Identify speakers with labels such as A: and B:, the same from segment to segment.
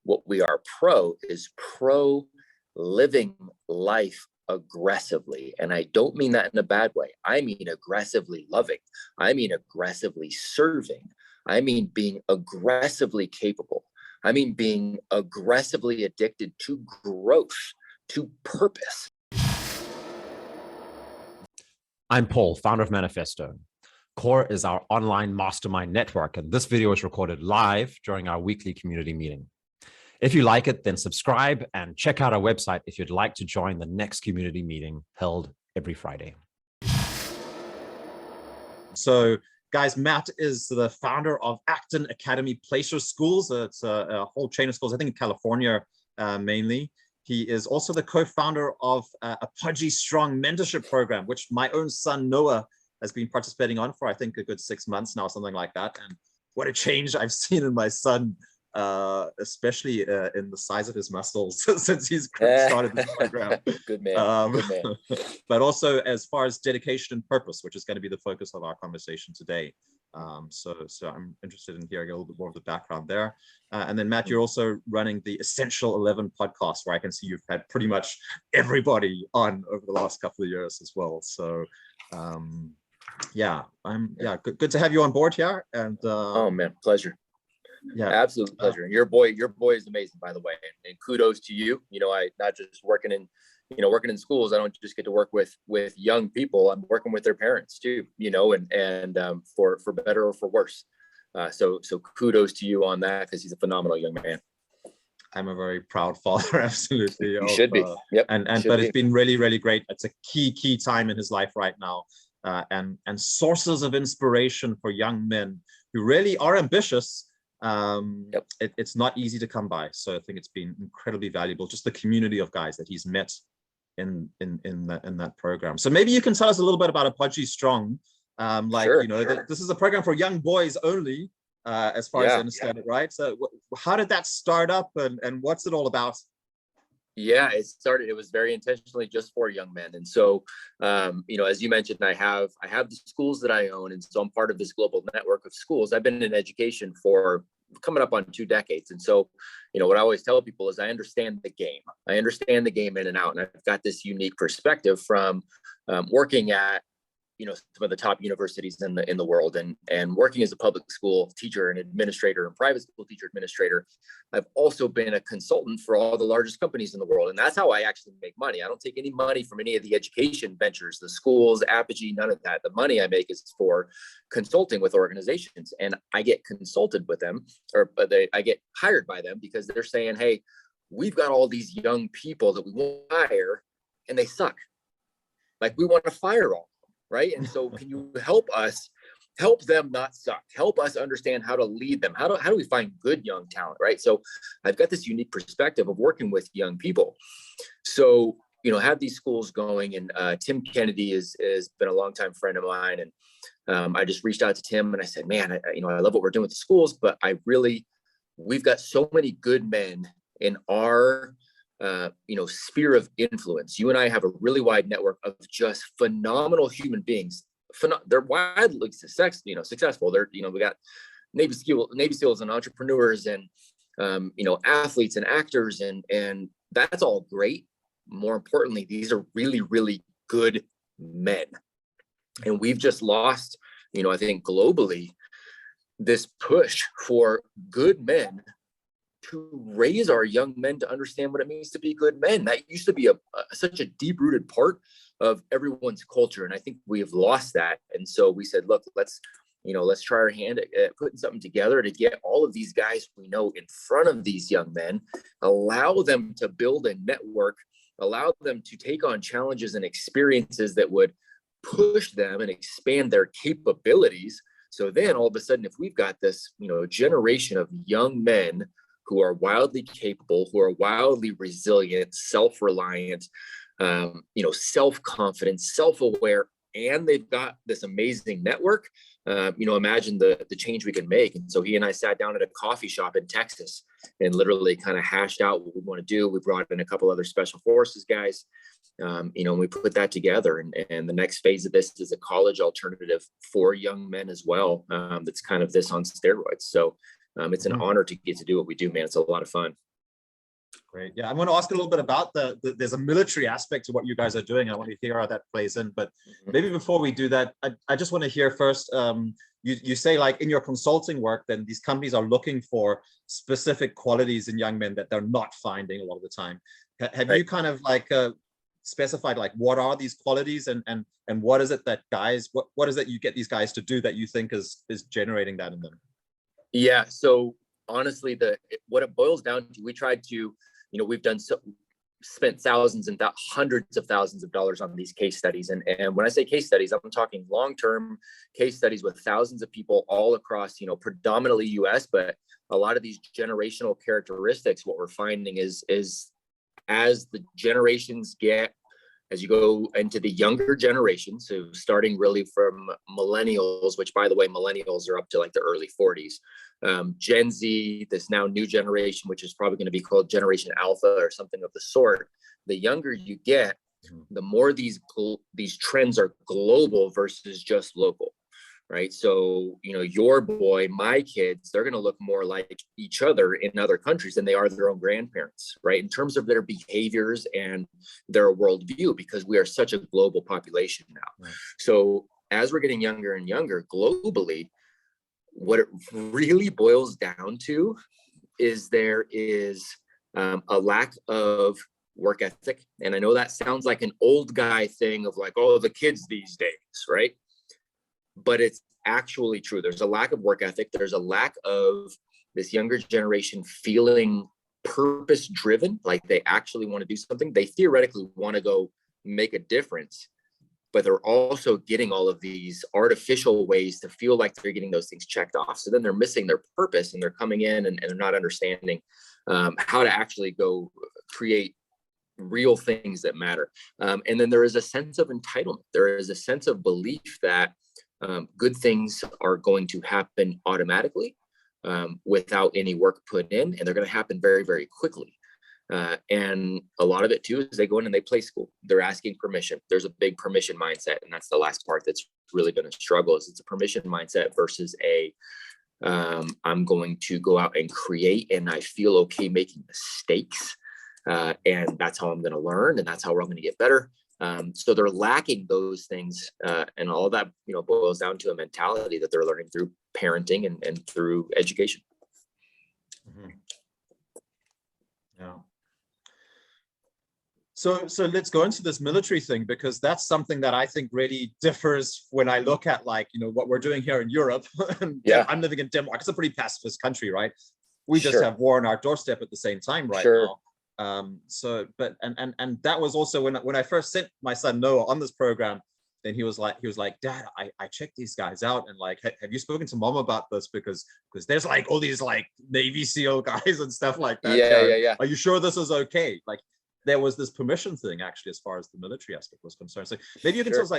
A: What we are pro is pro living life aggressively. And I don't mean that in a bad way. I mean aggressively loving. I mean aggressively serving. I mean being aggressively capable. I mean being aggressively addicted to growth, to purpose.
B: I'm Paul, founder of Manifesto. Core is our online mastermind network, and this video is recorded live during our weekly community meeting. If you like it, then subscribe and check out our website if you'd like to join the next community meeting held every Friday.
C: So, guys, Matt is the founder of Acton Academy Placer schools. It's a whole chain of schools, I think in California mainly. He is also the co-founder of Apogee Strong mentorship program, which my own son Noah has been participating on for, I think, a good 6 months now, something like that. And what a change I've seen in my son, especially in the size of his muscles since he's started this program.
A: Good man. Good man.
C: But also as far as dedication and purpose, which is going to be the focus of our conversation today. So I'm interested in hearing a little bit more of the background there. And then Matt, you're also running the Essential 11 podcast, where I can see you've had pretty much everybody on over the last couple of years as well. So good to have you on board here. And
A: oh man, pleasure.
C: Yeah,
A: absolute pleasure. And your boy is amazing, by the way. And kudos to you. You know, I not just working in schools. I don't just get to work with young people. I'm working with their parents too. You know, and for better or for worse. So kudos to you on that, because he's a phenomenal young man.
C: I'm a very proud father, absolutely.
A: You should be. Yep.
C: But it's been really, really great. It's a key time in his life right now, and sources of inspiration for young men who really are ambitious. It's not easy to come by, so I think it's been incredibly valuable, just the community of guys that he's met in that program. So maybe you can tell us a little bit about Apogee Strong. Sure. This is a program for young boys only, as far as I understand it, right? So how did that start up, and what's it all about?
A: Yeah, it was very intentionally just for young men. And so, as you mentioned, I have the schools that I own. And so I'm part of this global network of schools. I've been in education for coming up on 2 decades. And so, what I always tell people is I understand the game. I understand the game in and out. And I've got this unique perspective from working at, some of the top universities in the world, and working as a public school teacher and administrator and private school teacher administrator. I've also been a consultant for all the largest companies in the world. And that's how I actually make money. I don't take any money from any of the education ventures, the schools, Apogee, none of that. The money I make is for consulting with organizations, and I get consulted with them, I get hired by them because they're saying, hey, we've got all these young people that we want to hire and they suck. Like, we want to fire all. Right. And so can you help them not suck, help us understand how to lead them? How do we find good young talent? Right. So I've got this unique perspective of working with young people. So, have these schools going, and Tim Kennedy has been a longtime friend of mine. And I just reached out to Tim and I said, man, I love what we're doing with the schools, but we've got so many good men in our sphere of influence. You and I have a really wide network of just phenomenal human beings. They're widely successful. We got Navy SEALs and entrepreneurs and athletes and actors, and that's all great. More importantly, these are really, really good men. And we've just lost, I think globally, this push for good men to raise our young men to understand what it means to be good men. That used to be such a deep-rooted part of everyone's culture, and I think we have lost that. And so we said, look, let's try our hand at putting something together to get all of these guys we know in front of these young men, allow them to build a network, allow them to take on challenges and experiences that would push them and expand their capabilities. So then all of a sudden, if we've got this, generation of young men who are wildly capable, who are wildly resilient, self-reliant, self-confident, self-aware, and they've got this amazing network, imagine the change we can make. And so he and I sat down at a coffee shop in Texas and literally kind of hashed out what we want to do. We brought in a couple other special forces guys, and we put that together. And the next phase of this is a college alternative for young men as well. That's kind of this on steroids. So it's an honor to get to do what we do, man. It's a lot of fun.
C: Great. Yeah, I'm going to ask a little bit about there's a military aspect to what you guys are doing. I want to hear how that plays in, but maybe before we do that, I just want to hear first, you say like in your consulting work, then these companies are looking for specific qualities in young men that they're not finding a lot of the time. Have you kind of like specified like what are these qualities and what is it that guys, what is it you get these guys to do that you think is generating that in them?
A: Yeah, so honestly, what it boils down to, we tried to, we've spent thousands and hundreds of thousands of dollars on these case studies. And when I say case studies, I'm talking long-term case studies with thousands of people all across, predominantly US, but a lot of these generational characteristics, what we're finding is as the generations as you go into the younger generation, so starting really from millennials, which by the way, millennials are up to like the early 40s, Gen Z, this now new generation, which is probably going to be called Generation Alpha or something of the sort. The younger you get, the more these trends are global versus just local, right? So, your boy, my kids, they're going to look more like each other in other countries than they are their own grandparents, right? In terms of their behaviors and their worldview, because we are such a global population now. Right. So as we're getting younger and younger globally, what it really boils down to is there is a lack of work ethic. And I know that sounds like an old guy thing of like, oh, the kids these days, right? But it's actually true. There's a lack of work ethic. There's a lack of this younger generation feeling purpose driven, like they actually want to do something. They theoretically want to go make a difference, but they're also getting all of these artificial ways to feel like they're getting those things checked off. So then they're missing their purpose and they're coming in and they're not understanding how to actually go create real things that matter. And then there is a sense of entitlement. There is a sense of belief that good things are going to happen automatically without any work put in, and they're going to happen very, very quickly. And a lot of it too is they go in and they play school. They're asking permission. There's a big permission mindset, and that's the last part that's really been a struggle. Is it's a permission mindset versus I'm going to go out and create, and I feel okay making mistakes, and that's how I'm going to learn, and that's how we're all going to get better. So they're lacking those things, and all of that, boils down to a mentality that they're learning through parenting and through education.
C: Mm-hmm. Yeah. So let's go into this military thing, because that's something that I think really differs when I look at what we're doing here in Europe. Yeah, I'm living in Denmark. It's a pretty pacifist country, right? We just have war on our doorstep at the same time right now. But that was also when I first sent my son Noah on this program, then he was like, Dad, I checked these guys out, and have you spoken to Mom about this? Because there's all these Navy SEAL guys and stuff like that.
A: Yeah.
C: Are you sure this is okay? There was this permission thing actually, as far as the military aspect was concerned. So maybe you can tell us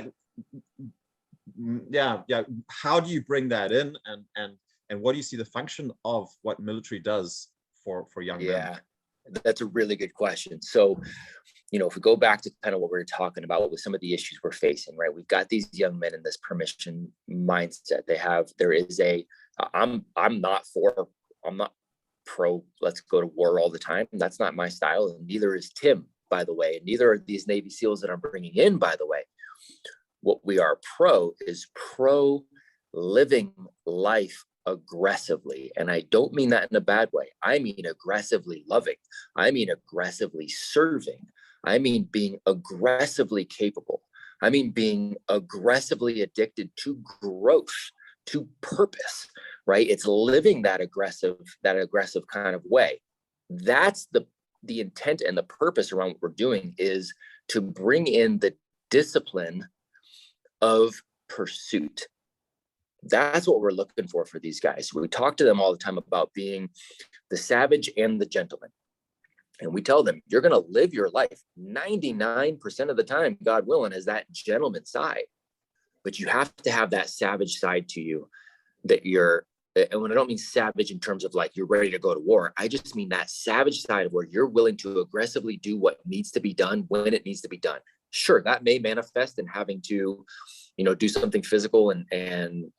C: how do you bring that in, and what do you see the function of what military does for young men?
A: That's a really good question. So, if we go back to kind of what we were talking about with some of the issues we're facing, right? We've got these young men in this permission mindset. I'm not pro, let's go to war all the time. That's not my style. And neither is Tim, by the way. And neither are these Navy SEALs that I'm bringing in, by the way. What we are pro living life aggressively. And I don't mean that in a bad way. I mean aggressively loving. I mean aggressively serving. I mean being aggressively capable. I mean being aggressively addicted to growth, to purpose, right? It's living that aggressive kind of way. That's the intent and the purpose around what we're doing, is to bring in the discipline of pursuit. That's what we're looking for these guys. We talk to them all the time about being the savage and the gentleman. And we tell them, you're going to live your life 99% of the time, God willing, as that gentleman side. But you have to have that savage side to you, and when I don't mean savage in terms of you're ready to go to war, I just mean that savage side of where you're willing to aggressively do what needs to be done when it needs to be done. Sure, that may manifest in having to do something physical and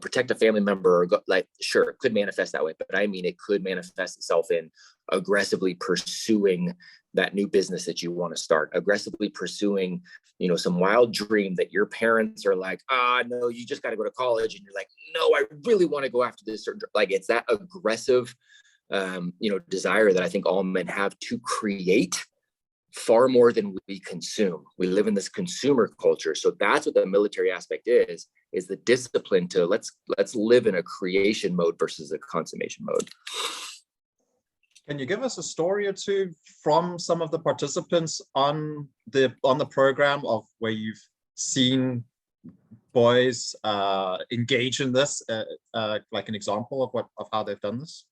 A: protect a family member, or sure, it could manifest that way, but I mean, it could manifest itself in aggressively pursuing that new business that you want to start, aggressively pursuing, some wild dream that your parents are like, no, you just got to go to college. And you're like, no, I really want to go after this. Like, it's that aggressive, desire that I think all men have to create far more than we consume. We live in this consumer culture. So that's what the military aspect is the discipline to let's live in a creation mode versus a consummation mode.
C: Can you give us a story or two from some of the participants on the program of where you've seen boys engage in this, like an example of how they've done this?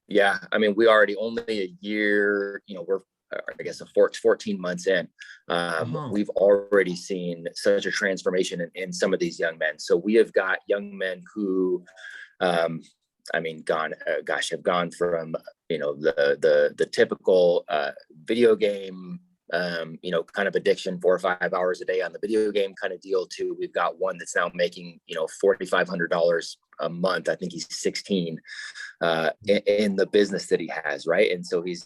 A: Yeah, I mean, we already only a year, we're, I guess, 14 months in. We've already seen such a transformation in some of these young men. So we have got young men who, have gone from, the typical video game, kind of addiction, 4 or 5 hours a day on the video game kind of deal, to we've got one that's now making, $4,500 a month. I think he's 16 in the business that he has, right? And so he's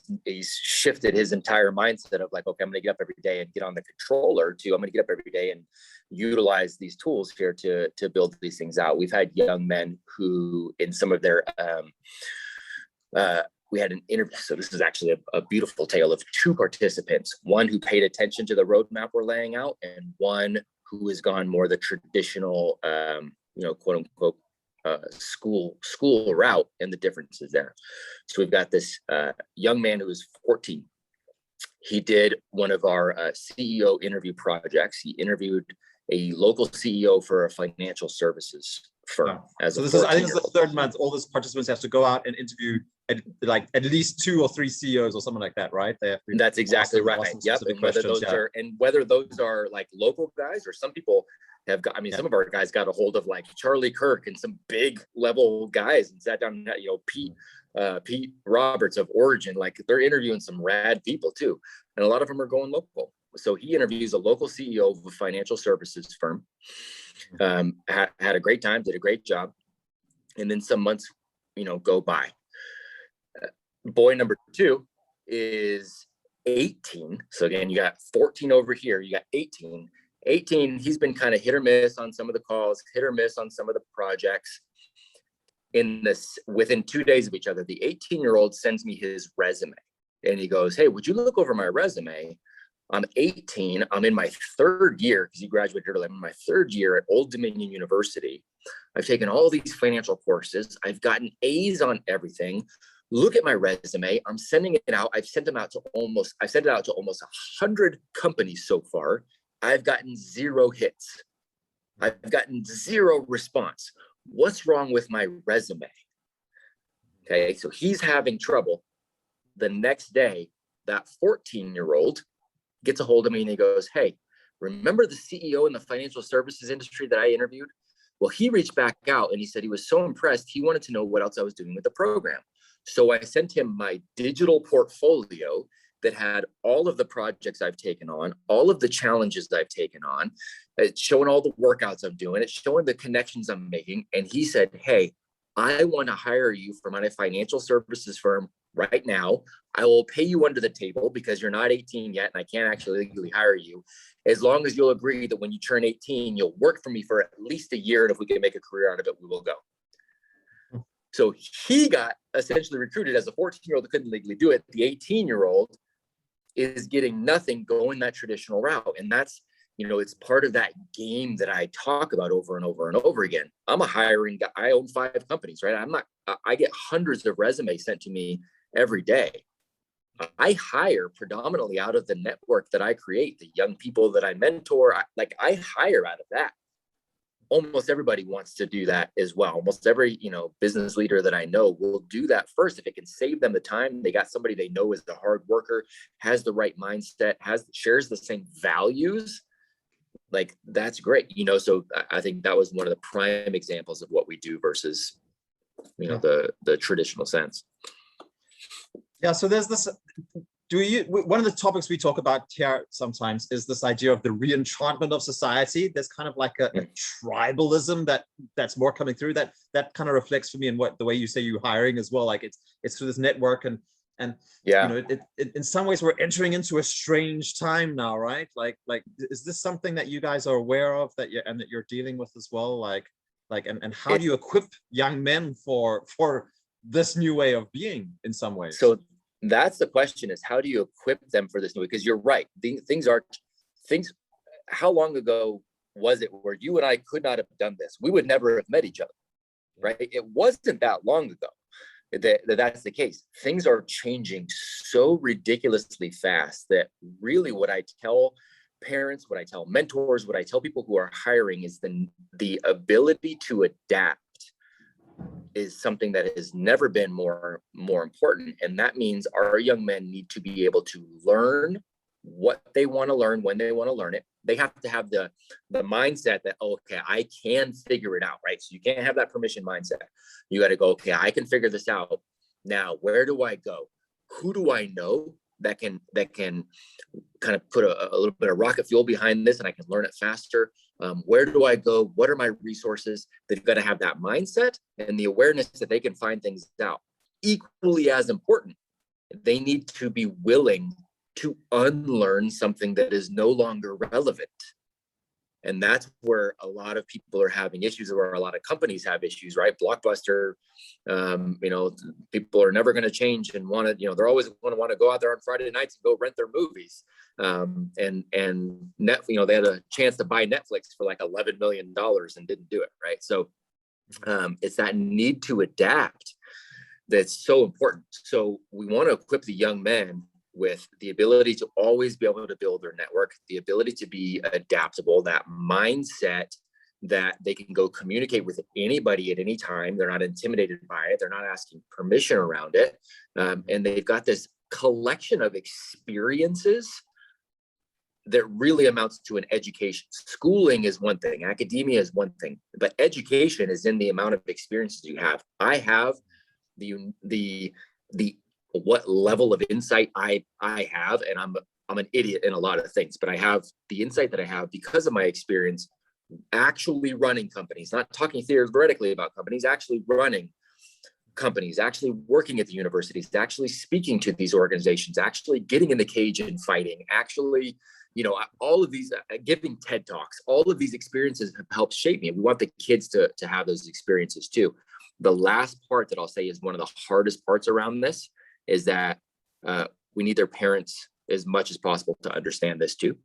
A: shifted his entire mindset of like, okay, I'm going to get up every day and get on the controller, to I'm going to get up every day and utilize these tools here to build these things out. We've had young men who, in some of their we had an interview. So this is actually a beautiful tale of two participants, one who paid attention to the roadmap we're laying out, and one who has gone more the traditional, quote unquote, school route, and the differences there. So we've got this young man who is 14. He did one of our CEO interview projects. He interviewed a local CEO for a financial service firm.
C: Yeah. So this is, I think it's the third month. All these participants have to go out and interview at least 2 or 3 CEOs or something like that, right? They have to.
A: That's exactly right. Yep. And whether those are like local guys, or some people have got, some of our guys got a hold of like Charlie Kirk and some big level guys and sat down, Pete Roberts of Origin, like they're interviewing some rad people too. And a lot of them are going local. So he interviews a local CEO of a financial services firm, had a great time, did a great job. And then some months, go by. Boy number 2 is 18. So again, you got 14 over here, you got 18. 18, he's been kind of hit or miss on some of the calls, hit or miss on some of the projects. Within 2 days of each other, the 18-year-old sends me his resume and he goes, hey, would you look over my resume? I'm 18. I'm in my 3rd year, because he graduated early. I'm in my 3rd year at Old Dominion University. I've taken all these financial courses. I've gotten A's on everything. Look at my resume. I'm sending it out. I've sent it out to almost 100 companies so far. I've gotten 0 hits. I've gotten 0 response. What's wrong with my resume? Okay, so he's having trouble. The next day, that 14-year-old gets a hold of me and he goes, hey, remember the CEO in the financial services industry that I interviewed? Well, he reached back out and he said he was so impressed. He wanted to know what else I was doing with the program. So I sent him my digital portfolio that had all of the projects I've taken on, all of the challenges I've taken on. It's showing all the workouts I'm doing. It's showing the connections I'm making. And he said, hey, I want to hire you for my financial services firm right now. I will pay you under the table because you're not 18 yet and I can't actually legally hire you. As long as you'll agree that when you turn 18, you'll work for me for at least a year. And if we can make a career out of it, we will go. So he got essentially recruited as a 14-year-old that couldn't legally do it. The 18-year-old is getting nothing going that traditional route. And that's, it's part of that game that I talk about over and over and over again. I'm a hiring guy. I own 5 companies, right? I get hundreds of resumes sent to me every day. I hire predominantly out of the network that I create, the young people that I mentor. I hire out of that. Almost everybody wants to do that as well. Almost every, business leader that I know will do that first. If it can save them the time, they got somebody they know is a hard worker, has the right mindset, shares the same values. Like, that's great. So I think that was one of the prime examples of what we do versus, the traditional sense.
C: Yeah. So there's this, one of the topics we talk about here sometimes is this idea of the re-enchantment of society. There's kind of like a tribalism that's more coming through, that kind of reflects for me in the way you say you're hiring as well. Like it's through this network, and
A: yeah,
C: you know, it in some ways we're entering into a strange time now, right? Like is this something that you guys are aware of, that you're dealing with as well? Like and how do you equip young men for this new way of being in some ways?
A: So that's the question, is how do you equip them for this new way? Because you're right. Things. How long ago was it where you and I could not have done this? We would never have met each other, right? It wasn't that long ago that's the case. Things are changing so ridiculously fast that really what I tell parents, what I tell mentors, what I tell people who are hiring is the ability to adapt is something that has never been more important. And that means our young men need to be able to learn what they want to learn when they want to learn it. They have to have the mindset that, oh, okay, I can figure it out, right? So you can't have that permission mindset. You got to go, okay, I can figure this out. Now, where do I go? Who do I know that can kind of put a little bit of rocket fuel behind this, and I can learn it faster? Where do I go? What are my resources? They've got to have that mindset and the awareness that they can find things out. Equally as important, they need to be willing to unlearn something that is no longer relevant. And that's where a lot of people are having issues, or where a lot of companies have issues, right? Blockbuster, people are never going to change and want to, they're always going to want to go out there on Friday nights and go rent their movies. And they had a chance to buy Netflix for like $11 million and didn't do it, right? So it's that need to adapt that's so important. So we want to equip the young men with the ability to always be able to build their network, the ability to be adaptable, that mindset that they can go communicate with anybody at any time. They're not intimidated by it. They're not asking permission around it. And they've got this collection of experiences that really amounts to an education. Schooling is one thing, academia is one thing, but education is in the amount of experiences you have. I have the what level of insight I have, and I'm an idiot in a lot of things, but I have the insight that I have because of my experience actually running companies, not talking theoretically about companies, actually running companies, actually working at the universities, actually speaking to these organizations, actually getting in the cage and fighting, actually, all of these, giving TED Talks, all of these experiences have helped shape me. We want the kids to have those experiences too. The last part that I'll say is one of the hardest parts around this is that we need their parents as much as possible to understand this too.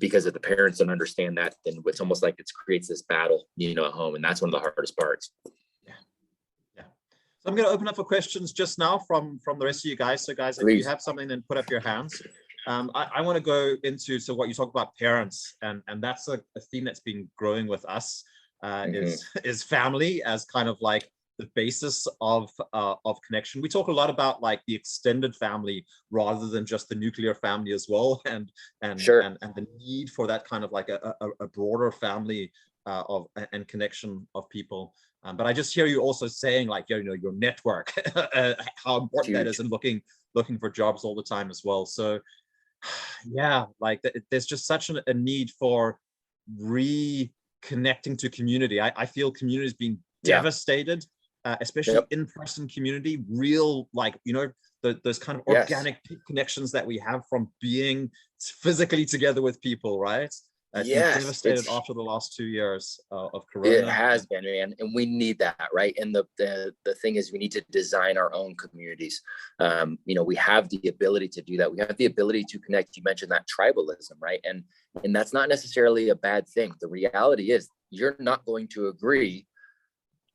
A: Because if the parents don't understand that, then it's almost like it creates this battle, at home. And that's one of the hardest parts.
C: Yeah. So I'm going to open up for questions just now from the rest of you guys. So guys,
A: Please.
C: If you have something, then put up your hands. I want to go into, so what you talk about parents, and that's a theme that's been growing with us, is family as kind of like the basis of connection. We talk a lot about like the extended family rather than just the nuclear family as well, and
A: sure.
C: and the need for that kind of like a broader family and connection of people. But I just hear you also saying like your network, how important that is, and looking for jobs all the time as well. So yeah, like there's just such a need for reconnecting to community. I feel community is being devastated. Especially in-person community, real, like, those kind of organic connections that we have from being physically together with people, right?
A: Yes,
C: devastated after the last 2 years of Corona.
A: It has been, man, and we need that, right? And the thing is, we need to design our own communities. We have the ability to do that. We have the ability to connect. You mentioned that tribalism, right? And that's not necessarily a bad thing. The reality is, you're not going to agree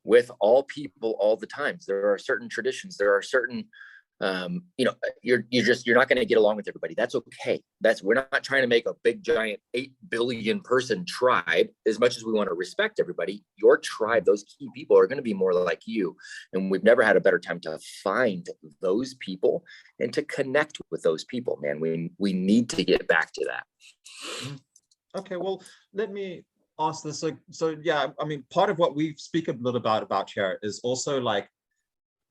A: with all people all the time. There are certain traditions, there are certain you're not going to get along with everybody. That's okay. We're not trying to make a big giant 8 billion person tribe. As much as we want to respect everybody, your tribe, those key people are going to be more like you. And we've never had a better time to find those people and to connect with those people, man. We need to get back to that.
C: Okay, well, let me ask this. So yeah, I mean, part of what we speak a little about here is also like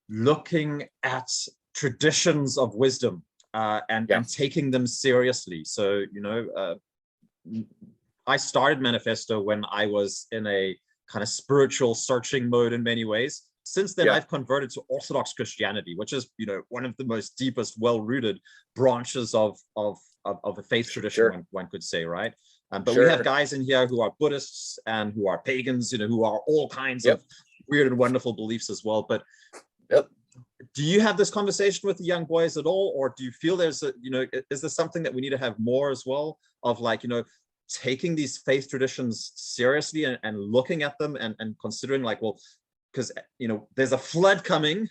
C: looking at traditions of wisdom and taking them seriously. So, I started Manifesto when I was in a kind of spiritual searching mode in many ways. Since then, I've converted to Orthodox Christianity, which is, one of the most deepest, well-rooted branches of a faith tradition, one could say, right? But we have guys in here who are Buddhists and who are pagans, who are all kinds of weird and wonderful beliefs as well. But do you have this conversation with the young boys at all? Or do you feel there's is there something that we need to have more as well of taking these faith traditions seriously and looking at them and considering because there's a flood coming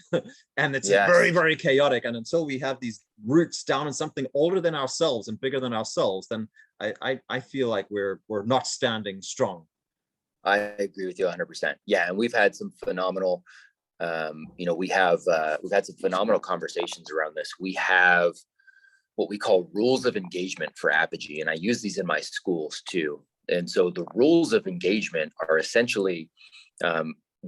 C: and it's very, very chaotic. And until we have these roots down in something older than ourselves and bigger than ourselves, then I feel like we're not standing strong.
A: I agree with you 100%. Yeah, and we've had some phenomenal, we've had some phenomenal conversations around this. We have what we call rules of engagement for Apogee, and I use these in my schools too. And so the rules of engagement are essentially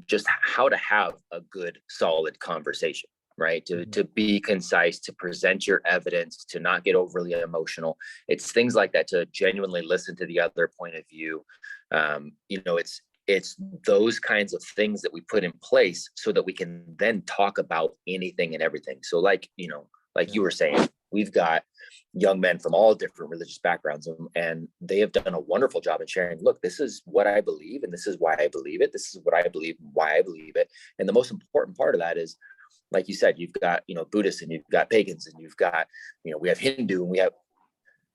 A: just how to have a good, solid conversation, right? To be concise, to present your evidence, to not get overly emotional. It's things like that, to genuinely listen to the other point of view. It's those kinds of things that we put in place so that we can then talk about anything and everything. So like you were saying, we've got young men from all different religious backgrounds, and they have done a wonderful job in sharing, look, this is what I believe, and this is why I believe it. This is what I believe, why I believe it. And the most important part of that is, like you said, you've got, Buddhists, and you've got pagans, and you've got, we have Hindu, and we have,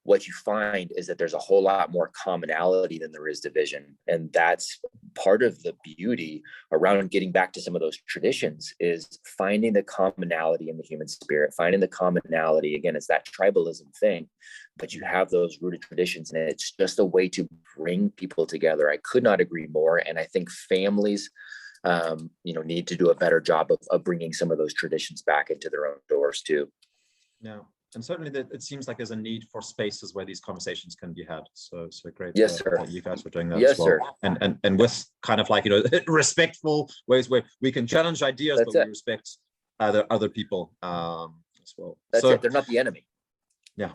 A: what you find is that there's a whole lot more commonality than there is division. And that's part of the beauty around getting back to some of those traditions, is finding the commonality in the human spirit, finding the commonality. Again, it's that tribalism thing, but you have those rooted traditions, and it's just a way to bring people together. I could not agree more. And I think families, need to do a better job of bringing some of those traditions back into their own doors too.
C: Yeah. And certainly it seems like there's a need for spaces where these conversations can be had. So great.
A: Yes, sir.
C: That you guys were doing that as well. Sir. And with kind of respectful ways where we can challenge ideas, but we respect other people as well.
A: That's it. They're not the enemy.
C: Yeah.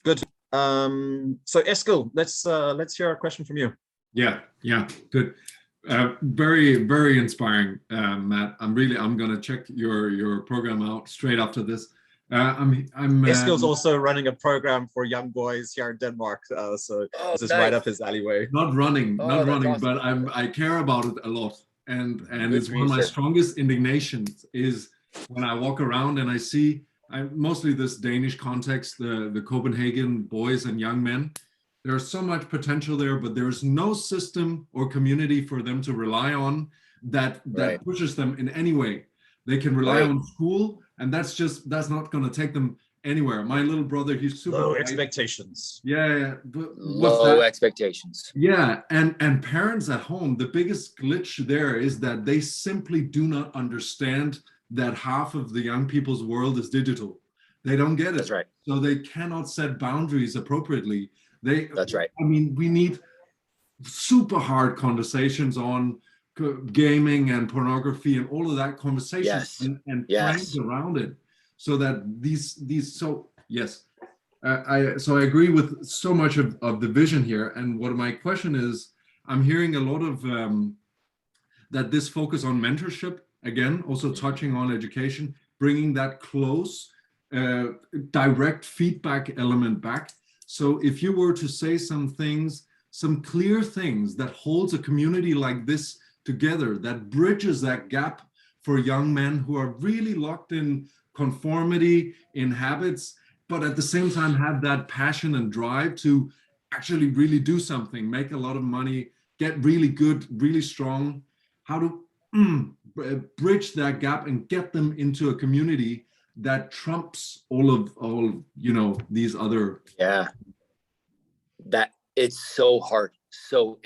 C: Good. So Eskil, let's hear a question from you.
D: Yeah, good. Very, very inspiring, Matt. I'm going to check your program out straight after this.
C: Eskil's also running a program for young boys here in Denmark, so this is right up his alleyway.
D: Not running,
A: awesome.
D: But I care about it a lot, and it's one of my strongest indignations is when I walk around and I see, mostly this Danish context, the Copenhagen boys and young men. There's so much potential there, but there's no system or community for them to rely on that pushes them in any way. They can rely on school, and that's not going to take them anywhere. My little brother, he's super
C: low expectations.
D: Yeah.
A: Low expectations.
D: Yeah, and parents at home, the biggest glitch there is that they simply do not understand that half of the young people's world is digital. They don't get it.
A: That's right.
D: So they cannot set boundaries appropriately.
A: That's right.
D: I mean, we need super hard conversations on gaming and pornography and all of that conversation and plans around it, so that I agree with so much of the vision here. And what my question is, I'm hearing a lot of that this focus on mentorship, again, also touching on education, bringing that close, direct feedback element back. So if you were to say some clear things that holds a community like this together, that bridges that gap for young men who are really locked in conformity, in habits, but at the same time have that passion and drive to actually really do something, make a lot of money, get really good, really strong, how to bridge that gap and get them into a community that trumps all these other.
A: Yeah, that it's so hard. So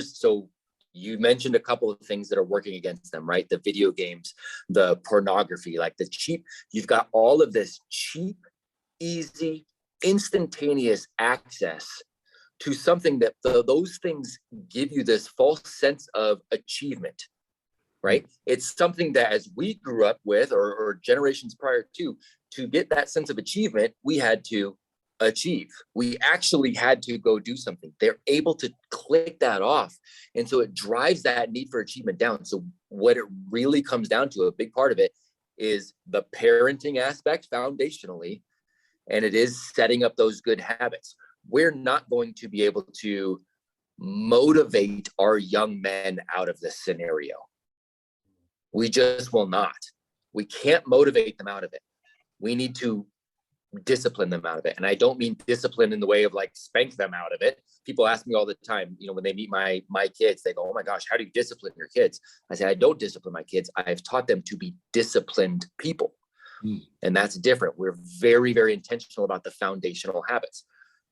A: so you mentioned a couple of things that are working against them, right? The video games, the pornography, like the cheap, you've got all of this cheap, easy, instantaneous access to something that those things give you this false sense of achievement, right? It's something that as we grew up with, or generations prior to get that sense of achievement, we had to achieve. We actually had to go do something. They're able to click that off. And so it drives that need for achievement down. So what it really comes down to, a big part of it, is the parenting aspect foundationally, and it is setting up those good habits. We're not going to be able to motivate our young men out of this scenario. We just will not. We can't motivate them out of it. We need to discipline them out of it. And I don't mean discipline in the way of like spank them out of it. People ask me all the time, when they meet my kids, they go, "Oh my gosh, how do you discipline your kids?" I say, I don't discipline my kids. I've taught them to be disciplined people. And that's different. We're very, very intentional about the foundational habits.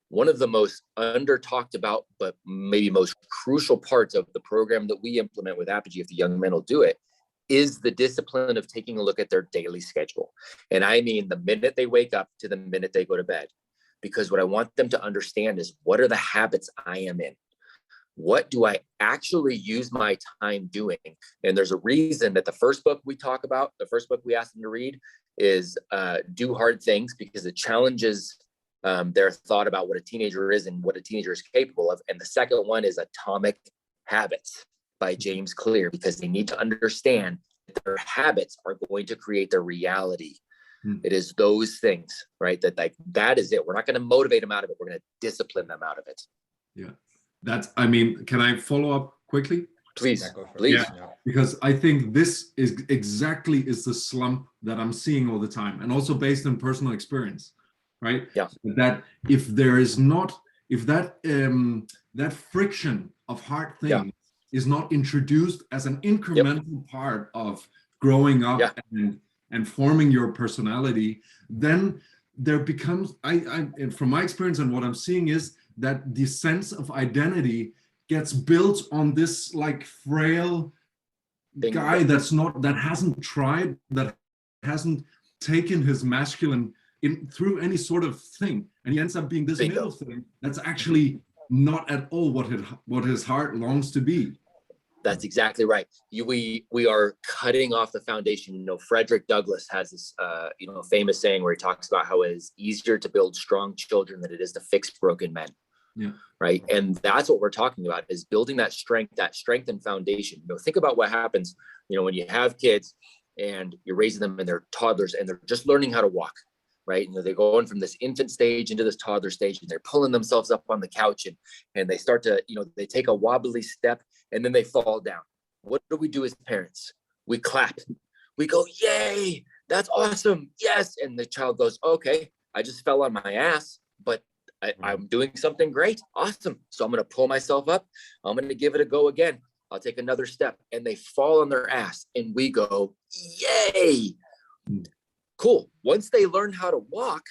A: One of the most under talked about, but maybe most crucial parts of the program that we implement with Apogee, if the young men will do it, is the discipline of taking a look at their daily schedule. And I mean the minute they wake up to the minute they go to bed. Because what I want them to understand is, what are the habits I am in? What do I actually use my time doing? And there's a reason that the first book we talk about, the first book we ask them to read is Do Hard Things, because it challenges their thought about what a teenager is and what a teenager is capable of. And the second one is Atomic Habits by James Clear, because they need to understand that their habits are going to create their reality. It is those things, right? That is it. We're not going to motivate them out of it. We're going to discipline them out of it.
D: Yeah. Can I follow up quickly?
A: Please.
D: Yeah, because I think this is exactly the slump that I'm seeing all the time, and also based on personal experience, right?
A: Yeah.
D: That if there is not, if that friction of hard things is not introduced as an incremental part of growing up and forming your personality, then there becomes, and from my experience and what I'm seeing is that the sense of identity gets built on this like frail guy that hasn't tried, that hasn't taken his masculine through any sort of thing, and he ends up being this middle thing that's actually not at all what his heart longs to be.
A: That's exactly right. We are cutting off the foundation. Frederick Douglass has this famous saying where he talks about how it is easier to build strong children than it is to fix broken men.
D: Yeah.
A: Right. And that's what we're talking about, is building that strength and foundation. Think about what happens, when you have kids and you're raising them and they're toddlers and they're just learning how to walk. Right. They're going from this infant stage into this toddler stage, and they're pulling themselves up on the couch and they start to, they take a wobbly step and then they fall down. What do we do as parents? We clap. We go, "Yay, that's awesome. Yes." And the child goes, "Okay, I just fell on my ass, but I'm doing something great. Awesome. So I'm going to pull myself up. I'm going to give it a go again. I'll take another step." And they fall on their ass and we go, "Yay." Cool. Once they learn how to walk,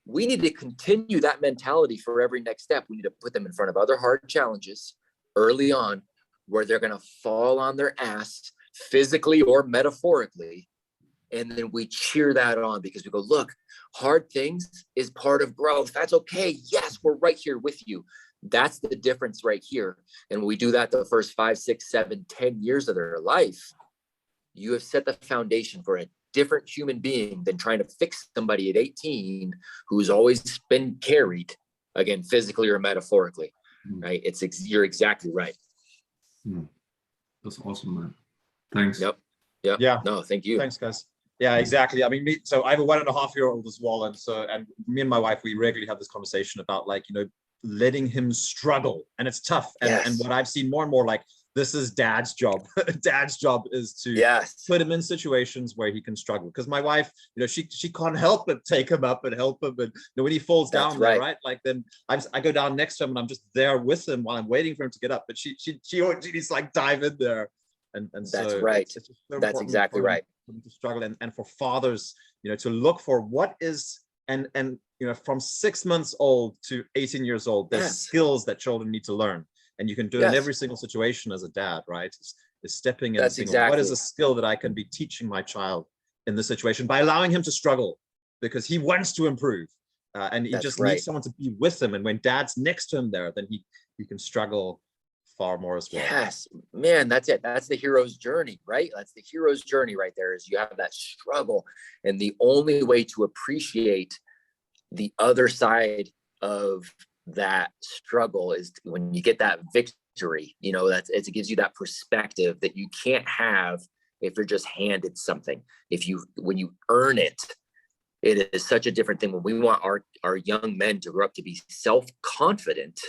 A: we need to continue that mentality for every next step. We need to put them in front of other hard challenges early on, where they're going to fall on their ass physically or metaphorically. And then we cheer that on, because we go, "Look, hard things is part of growth. That's okay. Yes, we're right here with you." That's the difference right here. And when we do that the first 5, 6, 7, 10 years of their life, you have set the foundation for a different human being than trying to fix somebody at 18 who's always been carried, again, physically or metaphorically. Right? You're exactly right.
D: That's awesome, man. Thanks.
A: Yep. Yeah. No, thank you.
C: Thanks, guys. Yeah, exactly. I mean, so I have a 1.5-year-old as well, and me and my wife, we regularly have this conversation about letting him struggle, and it's tough. And what I've seen more and more, this is dad's job. Dad's job is to put him in situations where he can struggle. Because my wife, she can't help but take him up and help him. And when he falls down, right? Then I go down next to him and I'm just there with him while I'm waiting for him to get up. But she needs to dive in there. And
A: that's
C: so
A: right.
C: It's so
A: that's exactly right.
C: To struggle and for fathers, to look for what is and from 6 months old to 18 years old, there's skills that children need to learn. And you can do it in every single situation as a dad, right? Is stepping in and saying, what is a skill that I can be teaching my child in this situation by allowing him to struggle, because he wants to improve. And he just needs someone to be with him. And when dad's next to him there, then he can struggle far more as well.
A: Yes, man, that's it. That's the hero's journey, right? That's the hero's journey right there, is you have that struggle. And the only way to appreciate the other side of that struggle is when you get that victory. You know, it gives you that perspective that you can't have if you're just handed something. When you earn it, it is such a different thing. When we want our young men to grow up to be self-confident,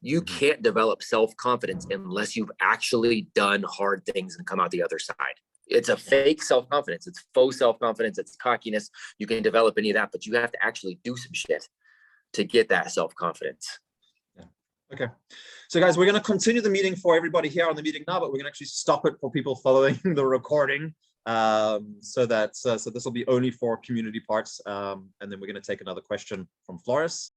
A: you can't develop self-confidence unless you've actually done hard things and come out the other side. It's a fake self-confidence. It's faux self-confidence. It's cockiness. You can develop any of that, but you have to actually do some shit to get that self-confidence.
C: Yeah. Okay. So guys, we're going to continue the meeting for everybody here on the meeting now, but we're going to actually stop it for people following the recording. So this will be only for community parts. And then we're going to take another question from Floris.